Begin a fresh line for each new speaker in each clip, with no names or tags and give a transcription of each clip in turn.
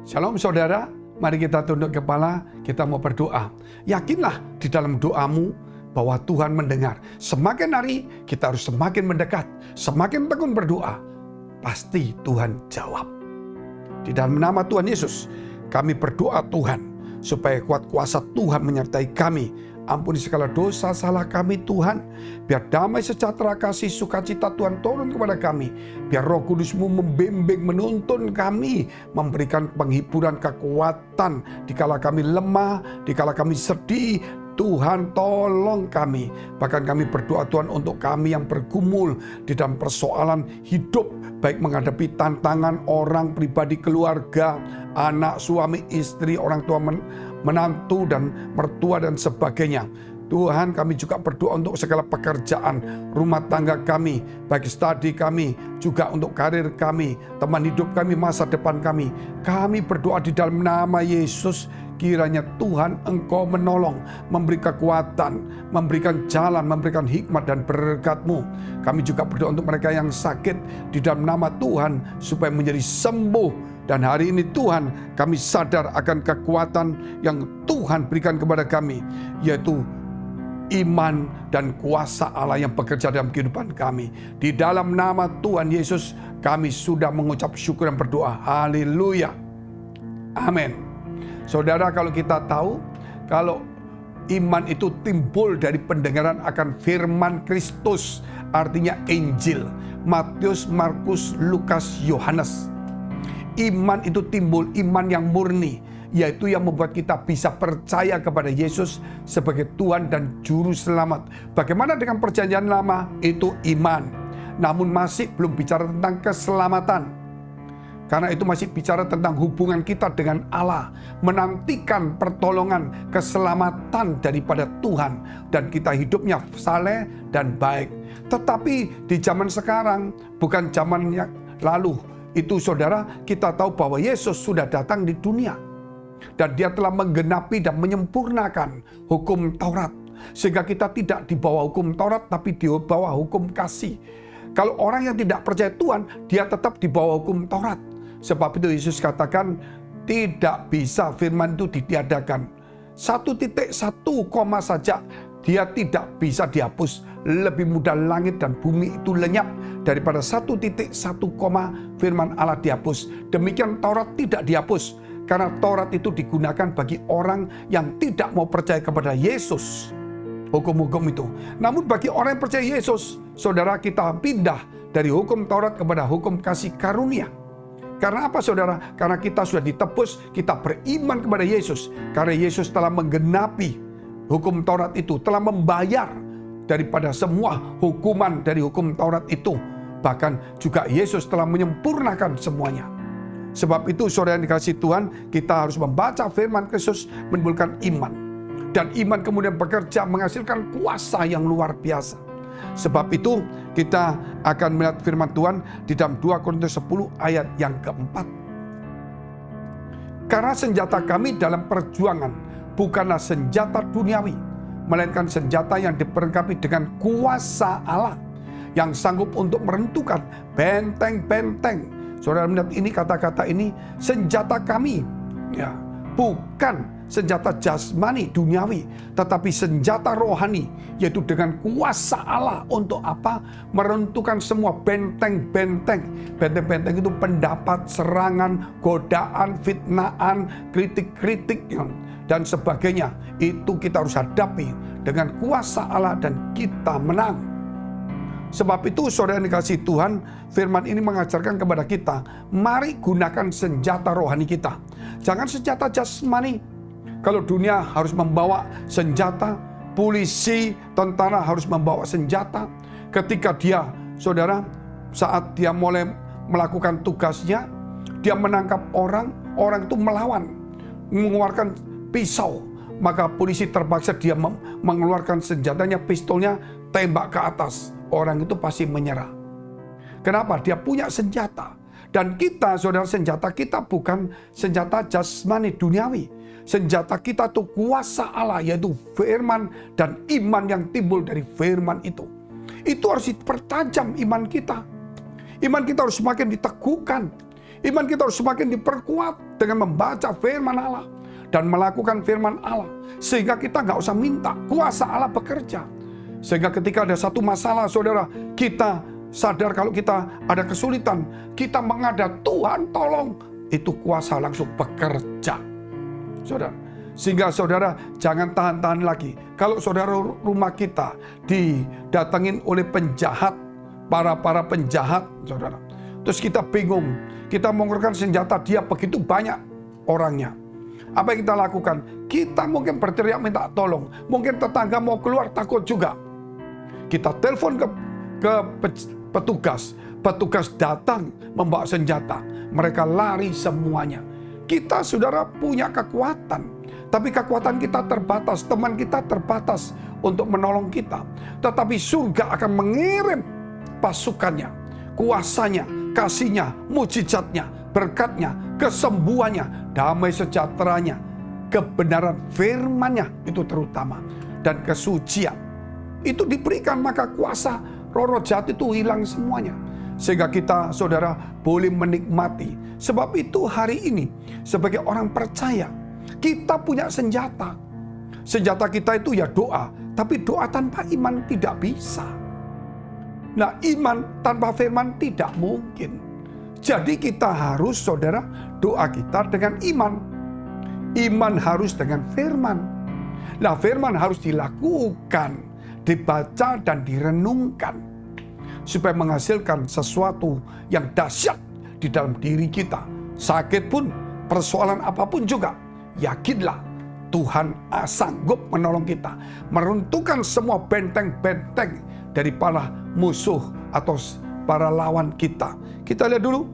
Shalom saudara, mari kita tunduk kepala, kita mau berdoa. Yakinlah di dalam doamu bahwa Tuhan mendengar. Semakin hari kita harus semakin mendekat, semakin tekun berdoa. Pasti Tuhan jawab. Di dalam nama Tuhan Yesus, kami berdoa Tuhan, supaya kuat kuasa Tuhan menyertai kami. Ampuni segala dosa salah kami Tuhan. Biar damai sejahtera kasih sukacita Tuhan turun kepada kami. Biar Roh Kudus-Mu membimbing, menuntun kami, memberikan penghiburan, kekuatan dikala kami lemah, dikala kami sedih. Tuhan tolong kami. Bahkan kami berdoa Tuhan untuk kami yang bergumul di dalam persoalan hidup, baik menghadapi tantangan orang, pribadi, keluarga, anak, suami, istri, orang tua, menantu dan mertua dan sebagainya. Tuhan, kami juga berdoa untuk segala pekerjaan rumah tangga kami, baik studi kami, juga untuk karir kami, teman hidup kami, masa depan kami. Kami berdoa di dalam nama Yesus, kiranya Tuhan Engkau menolong, memberi kekuatan, memberikan jalan, memberikan hikmat dan berkat-Mu. Kami juga berdoa untuk mereka yang sakit di dalam nama Tuhan, supaya menjadi sembuh. Dan hari ini Tuhan, kami sadar akan kekuatan yang Tuhan berikan kepada kami, yaitu iman dan kuasa Allah yang bekerja dalam kehidupan kami. Di dalam nama Tuhan Yesus, kami sudah mengucap syukur dan berdoa. Haleluya. Amin. Saudara, kalau kita tahu, kalau iman itu timbul dari pendengaran akan firman Kristus, artinya Injil. Matius, Markus, Lukas, Yohanes. Iman itu timbul, iman yang murni, yaitu yang membuat kita bisa percaya kepada Yesus sebagai Tuhan dan Juru Selamat. Bagaimana dengan perjanjian lama? Itu iman. Namun masih belum bicara tentang keselamatan. Karena itu masih bicara tentang hubungan kita dengan Allah. Menantikan pertolongan, keselamatan daripada Tuhan. Dan kita hidupnya saleh dan baik. Tetapi di zaman sekarang, bukan zaman yang lalu. Itu saudara, kita tahu bahwa Yesus sudah datang di dunia. Dan dia telah menggenapi dan menyempurnakan hukum Taurat. Sehingga kita tidak di bawah hukum Taurat, tapi di bawah hukum kasih. Kalau orang yang tidak percaya Tuhan, dia tetap di bawah hukum Taurat. Sebab itu Yesus katakan, tidak bisa firman itu ditiadakan. 1.1 koma saja, dia tidak bisa dihapus. Lebih mudah langit dan bumi itu lenyap daripada 1.1 koma firman Allah dihapus. Demikian Taurat tidak dihapus. Karena Taurat itu digunakan bagi orang yang tidak mau percaya kepada Yesus. Hukum-hukum itu. Namun bagi orang yang percaya Yesus, saudara, kita pindah dari hukum Taurat kepada hukum kasih karunia. Karena apa saudara? Karena kita sudah ditebus, kita beriman kepada Yesus. Karena Yesus telah menggenapi hukum Taurat itu, telah membayar daripada semua hukuman dari hukum Taurat itu. Bahkan juga Yesus telah menyempurnakan semuanya. Sebab itu saudara yang dikasihi Tuhan, kita harus membaca firman Kristus, menimbulkan iman. Dan iman kemudian bekerja menghasilkan kuasa yang luar biasa. Sebab itu kita akan melihat firman Tuhan di dalam 2 Korintus 10 ayat yang keempat. Karena senjata kami dalam perjuangan bukanlah senjata duniawi, melainkan senjata yang diperlengkapi dengan kuasa Allah yang sanggup untuk merentukan benteng-benteng. Saudara melihat ini, kata-kata ini, senjata kami ya, bukan senjata jasmani duniawi, tetapi senjata rohani, yaitu dengan kuasa Allah untuk apa? Merentukan semua benteng-benteng. Benteng-benteng itu pendapat, serangan, godaan, fitnaan, kritik-kritik dan sebagainya. Itu kita harus hadapi dengan kuasa Allah dan kita menang. Sebab itu saudara yang dikasihi Tuhan, firman ini mengajarkan kepada kita, mari gunakan senjata rohani kita. Jangan senjata jasmani. Kalau dunia harus membawa senjata, polisi, tentara harus membawa senjata. Ketika dia, saudara, saat dia mulai melakukan tugasnya, dia menangkap orang, orang itu melawan, mengeluarkan pisau. Maka polisi terpaksa dia mengeluarkan senjatanya, pistolnya, tembak ke atas. Orang itu pasti menyerah. Kenapa? Dia punya senjata. Dan kita, saudara, senjata kita bukan senjata jasmani duniawi. Senjata kita itu kuasa Allah, yaitu firman dan iman yang timbul dari firman itu. Itu harus dipertajam iman kita. Iman kita harus semakin diteguhkan. Iman kita harus semakin diperkuat dengan membaca firman Allah dan melakukan firman Allah. Sehingga kita nggak usah minta, kuasa Allah bekerja. Sehingga ketika ada satu masalah, saudara, kita sadar kalau kita ada kesulitan, kita menghadap Tuhan, tolong, itu kuasa langsung bekerja. Saudara, sehingga saudara jangan tahan-tahan lagi. Kalau saudara rumah kita didatengin oleh penjahat, para penjahat, saudara, terus kita bingung, kita mengeluarkan senjata, dia begitu banyak orangnya. Apa yang kita lakukan? Kita mungkin berteriak minta tolong. Mungkin tetangga mau keluar takut juga. Kita telepon ke petugas. Petugas datang membawa senjata. Mereka lari semuanya. Kita, saudara, punya kekuatan. Tapi kekuatan kita terbatas. Teman kita terbatas untuk menolong kita. Tetapi surga akan mengirim pasukannya, kuasanya, kasihnya, mujizatnya, berkatnya, kesembuhannya, damai sejahteranya, kebenaran firman-Nya itu terutama, dan kesucian itu diberikan, maka kuasa roh jahat itu hilang semuanya. Sehingga kita, saudara, boleh menikmati. Sebab itu hari ini sebagai orang percaya kita punya senjata. Senjata kita itu ya doa, tapi doa tanpa iman tidak bisa. Nah, iman tanpa firman tidak mungkin. Jadi kita harus, saudara, doa kita dengan iman. Iman harus dengan firman. Nah, firman harus dilakukan, dibaca dan direnungkan. Supaya menghasilkan sesuatu yang dahsyat di dalam diri kita. Sakit pun, persoalan apapun juga, yakinlah Tuhan sanggup menolong kita. Meruntuhkan semua benteng-benteng dari para musuh atau para lawan kita. Kita lihat dulu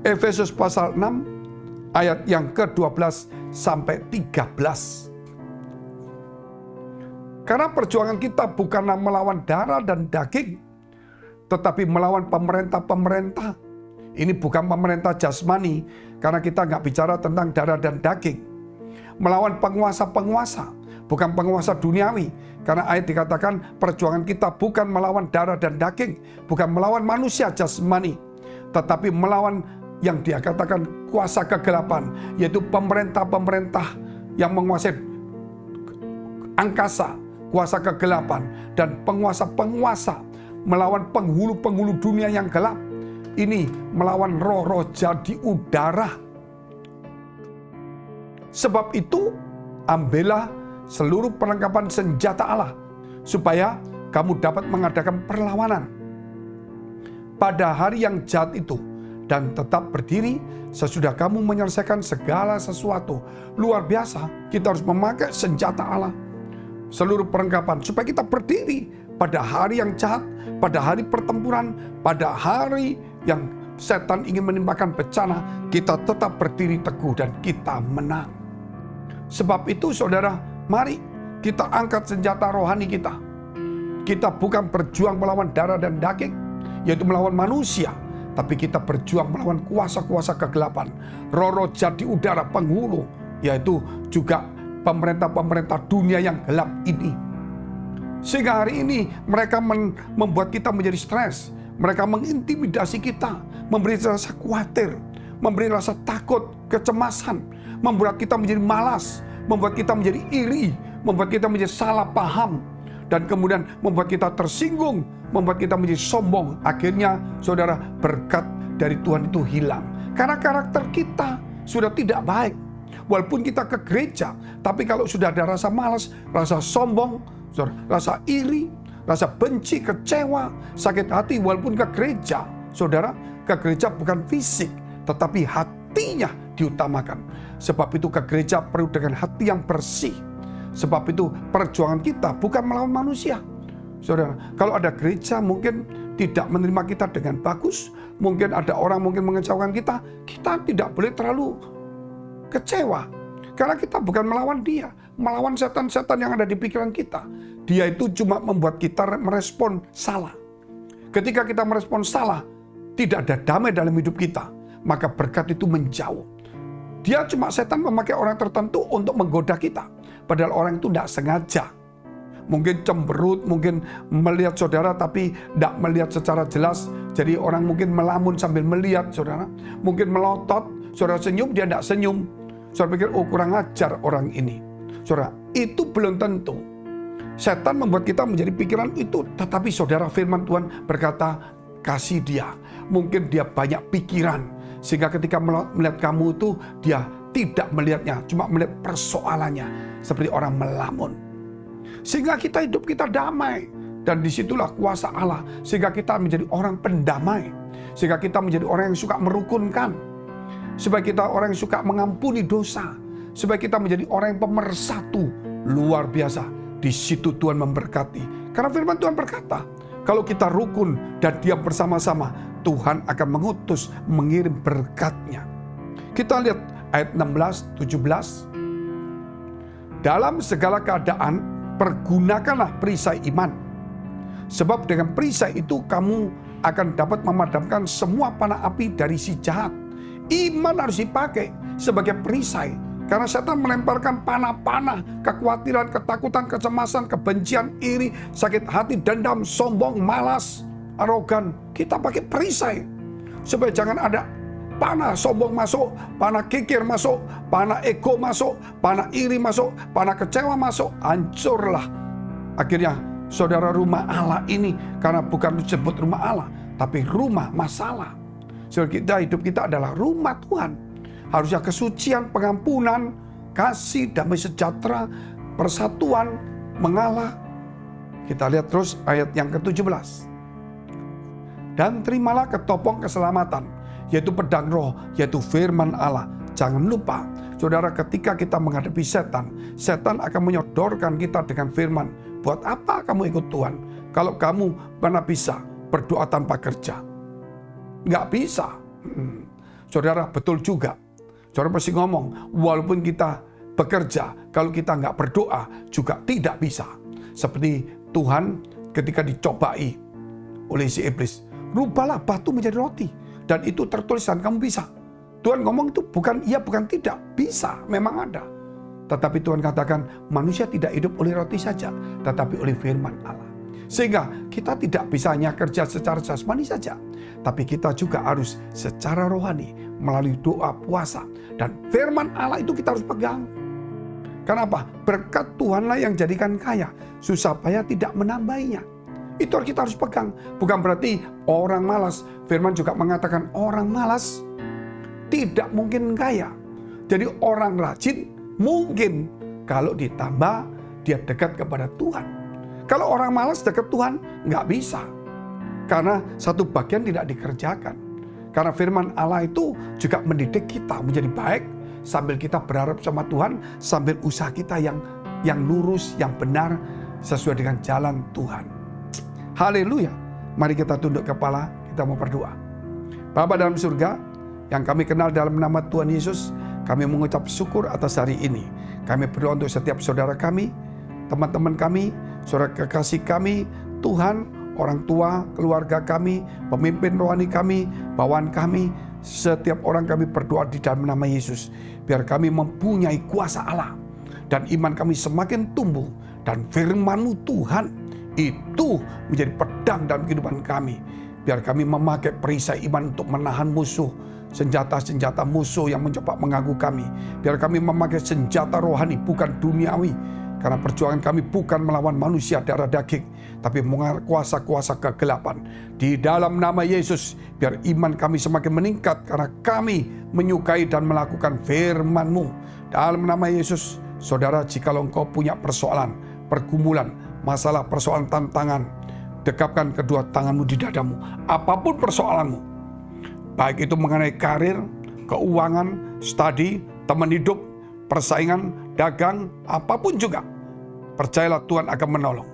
Efesus pasal 6 ayat yang ke-12 sampai 13. Karena perjuangan kita bukanlah melawan darah dan daging, tetapi melawan pemerintah-pemerintah. Ini bukan pemerintah jasmani, karena kita nggak bicara tentang darah dan daging. Melawan penguasa-penguasa, bukan penguasa duniawi. Karena ayat dikatakan perjuangan kita bukan melawan darah dan daging, bukan melawan manusia jasmani, tetapi melawan yang dia katakan kuasa kegelapan, yaitu pemerintah-pemerintah yang menguasai angkasa, kuasa kegelapan, dan penguasa-penguasa, melawan penghulu-penghulu dunia yang gelap. Ini melawan roh-roh jahat di udara. Sebab itu, ambillah seluruh perlengkapan senjata Allah, supaya kamu dapat mengadakan perlawanan pada hari yang jahat itu, dan tetap berdiri sesudah kamu menyelesaikan segala sesuatu. Luar biasa, kita harus memakai senjata Allah, seluruh perlengkapan, supaya kita berdiri pada hari yang jahat, pada hari pertempuran, pada hari yang setan ingin menimpakan bencana, kita tetap berdiri teguh dan kita menang. Sebab itu, saudara, mari kita angkat senjata rohani kita. Kita bukan berjuang melawan darah dan daging, yaitu melawan manusia, tapi kita berjuang melawan kuasa-kuasa kegelapan, roh-roh jahat di udara, penghulu, yaitu juga pemerintah-pemerintah dunia yang gelap ini. Sehingga hari ini mereka membuat kita menjadi stres, mereka mengintimidasi kita, memberi rasa khawatir, memberi rasa takut, kecemasan, membuat kita menjadi malas, membuat kita menjadi iri, membuat kita menjadi salah paham, dan kemudian membuat kita tersinggung, membuat kita menjadi sombong. Akhirnya, saudara, berkat dari Tuhan itu hilang. Karena karakter kita sudah tidak baik. Walaupun kita ke gereja, tapi kalau sudah ada rasa malas, rasa sombong, saudara, rasa iri, rasa benci, kecewa, sakit hati, walaupun ke gereja, saudara, ke gereja bukan fisik, tetapi hatinya diutamakan. Sebab itu ke gereja perlu dengan hati yang bersih. Sebab itu perjuangan kita bukan melawan manusia. Saudara, kalau ada gereja mungkin tidak menerima kita dengan bagus, mungkin ada orang mungkin mengecewakan kita, kita tidak boleh terlalu kecewa. Karena kita bukan melawan dia, melawan setan-setan yang ada di pikiran kita. Dia itu cuma membuat kita merespon salah. Ketika kita merespon salah, tidak ada damai dalam hidup kita, maka berkat itu menjauh. Dia cuma setan memakai orang tertentu untuk menggoda kita. Padahal orang itu tidak sengaja mungkin cemberut, mungkin melihat saudara tapi tidak melihat secara jelas. Jadi orang mungkin melamun sambil melihat saudara. Mungkin melotot, saudara senyum, dia tidak senyum. Saudara pikir, oh kurang ajar orang ini. Saudara, itu belum tentu. Setan membuat kita menjadi pikiran itu. Tetapi saudara, firman Tuhan berkata, kasih dia. Mungkin dia banyak pikiran. Sehingga ketika melihat kamu itu, dia tidak melihatnya. Cuma melihat persoalannya. Seperti orang melamun. Sehingga hidup kita damai. Dan disitulah kuasa Allah. Sehingga kita menjadi orang pendamai. Sehingga kita menjadi orang yang suka merukunkan. Supaya kita orang yang suka mengampuni dosa. Supaya kita menjadi orang yang pemersatu. Luar biasa. Di situ Tuhan memberkati. Karena firman Tuhan berkata, kalau kita rukun dan diam bersama-sama, Tuhan akan mengutus, mengirim berkat-Nya. Kita lihat ayat 16, 17. Dalam segala keadaan, pergunakanlah perisai iman. Sebab dengan perisai itu kamu akan dapat memadamkan semua panah api dari si jahat. Iman harus dipakai sebagai perisai. Karena setan melemparkan panah-panah, kekhawatiran, ketakutan, kecemasan, kebencian, iri, sakit hati, dendam, sombong, malas, arogan. Kita pakai perisai. Supaya jangan ada panah sombong masuk, panah kikir masuk, panah ego masuk, panah iri masuk, panah kecewa masuk. Hancurlah. Akhirnya saudara, rumah Allah ini, karena bukan disebut rumah Allah, tapi rumah masalah. Saudara, hidup kita adalah rumah Tuhan. Harusnya kesucian, pengampunan, kasih, damai sejahtera, persatuan, mengalah. Kita lihat terus ayat yang ke-17. Dan terimalah ketopong keselamatan, yaitu pedang roh, yaitu firman Allah. Jangan lupa, saudara, ketika kita menghadapi setan, setan akan menyodorkan kita dengan firman. Buat apa kamu ikut Tuhan? Kalau kamu mana bisa berdoa tanpa kerja? Nggak bisa. Saudara, betul juga. Saudara pasti ngomong, walaupun kita bekerja, kalau kita nggak berdoa juga tidak bisa. Seperti Tuhan ketika dicobai oleh si iblis, rubahlah batu menjadi roti. Dan itu tertulisan, kamu bisa. Tuhan ngomong itu bukan iya, bukan tidak. Bisa, memang ada. Tetapi Tuhan katakan, manusia tidak hidup oleh roti saja, tetapi oleh firman Allah. Sehingga kita tidak bisa hanya kerja secara jasmani saja, tapi kita juga harus secara rohani melalui doa, puasa, dan firman Allah itu kita harus pegang. Kenapa? Berkat Tuhanlah yang jadikan kaya, susah payah tidak menambahinya. Itu kita harus pegang. Bukan berarti orang malas. Firman juga mengatakan orang malas tidak mungkin kaya. Jadi orang rajin mungkin kalau ditambah dia dekat kepada Tuhan. Kalau orang malas dekat Tuhan, nggak bisa. Karena satu bagian tidak dikerjakan. Karena firman Allah itu juga mendidik kita menjadi baik, sambil kita berharap sama Tuhan, sambil usaha kita yang lurus, yang benar, sesuai dengan jalan Tuhan. Haleluya. Mari kita tunduk kepala, kita mau berdoa. Bapa dalam surga, yang kami kenal dalam nama Tuhan Yesus, kami mengucap syukur atas hari ini. Kami berdoa untuk setiap saudara kami, teman-teman kami, saudara kekasih kami, Tuhan, orang tua, keluarga kami, pemimpin rohani kami, bawahan kami, setiap orang kami berdoa di dalam nama Yesus. Biar kami mempunyai kuasa Allah, dan iman kami semakin tumbuh, dan firman-Mu Tuhan, itu menjadi pedang dalam kehidupan kami. Biar kami memakai perisai iman untuk menahan musuh, senjata-senjata musuh yang mencoba mengganggu kami. Biar kami memakai senjata rohani, bukan duniawi. Karena perjuangan kami bukan melawan manusia darah daging, tapi mengalahkan kuasa-kuasa kegelapan. Di dalam nama Yesus, biar iman kami semakin meningkat karena kami menyukai dan melakukan firman-Mu. Dalam nama Yesus, saudara, jikalau engkau punya persoalan, pergumulan, masalah, persoalan, tantangan, dekapkan kedua tanganmu di dadamu. Apapun persoalanmu, baik itu mengenai karir, keuangan, studi, teman hidup, persaingan, dagang, apapun juga, percayalah Tuhan akan menolong.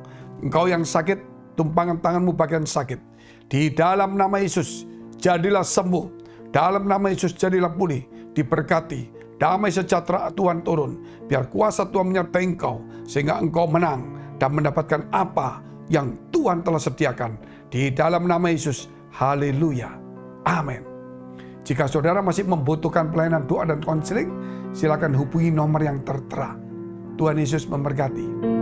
Engkau yang sakit, tumpangan tanganmu bagian sakit. Di dalam nama Yesus, jadilah sembuh. Dalam nama Yesus, jadilah pulih, diberkati. Damai sejahtera Tuhan turun. Biar kuasa Tuhan menyertai engkau, sehingga engkau menang dan mendapatkan apa yang Tuhan telah sediakan. Di dalam nama Yesus, haleluya, amin. Jika saudara masih membutuhkan pelayanan doa dan konseling, silakan hubungi nomor yang tertera. Tuhan Yesus memberkati.